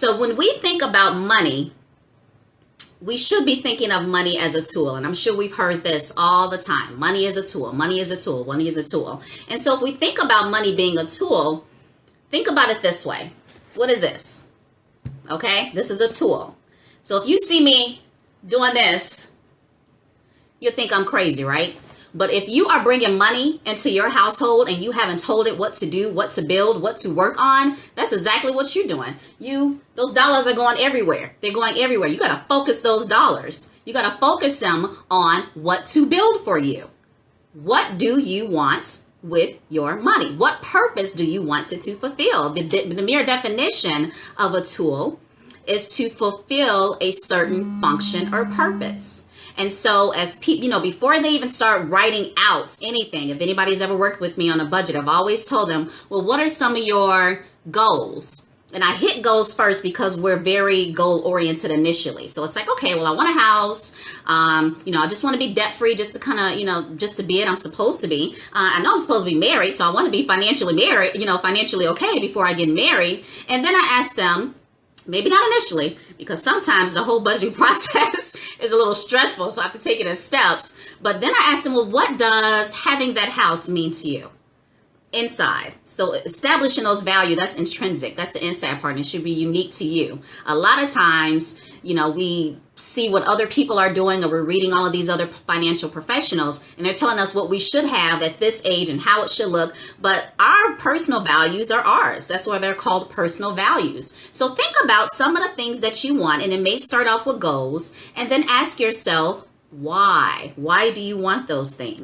So when we think about money, we should be thinking of money as a tool. And I'm sure we've heard this all the time. Money is a tool. Money is a tool. Money is a tool. And so if we think about money being a tool, think about it this way. What is this? Okay, this is a tool. So if you see me doing this, you'll think I'm crazy, right? But if you are bringing money into your household and you haven't told it what to do, what to build, what to work on, that's exactly what you're doing. Those dollars are going everywhere. They're going everywhere. You got to focus those dollars. You got to focus them on what to build for you. What do you want with your money? What purpose do you want it to fulfill? The mere definition of a tool is to fulfill a certain function or purpose. And so as people, before they even start writing out anything, if anybody's ever worked with me on a budget, I've always told them, well, what are some of your goals? And I hit goals first because we're very goal oriented initially. So it's like, okay, well, I want a house. I just want to be debt free just to kind of, just to be it I'm supposed to be. I know I'm supposed to be married, so I want to be financially married, financially okay before I get married. And then I ask them, maybe not initially, because sometimes the whole budgeting process is a little stressful, so I have to take it in steps. But then I asked them, well, what does having that house mean to you inside? So establishing those values, that's intrinsic. That's the inside part, and it should be unique to you. A lot of times, we see what other people are doing, or we're reading all of these other financial professionals, and they're telling us what we should have at this age and how it should look. But our personal values are ours. That's why they're called personal values. So think about some of the things that you want, and it may start off with goals, and then ask yourself, why? Why do you want those things?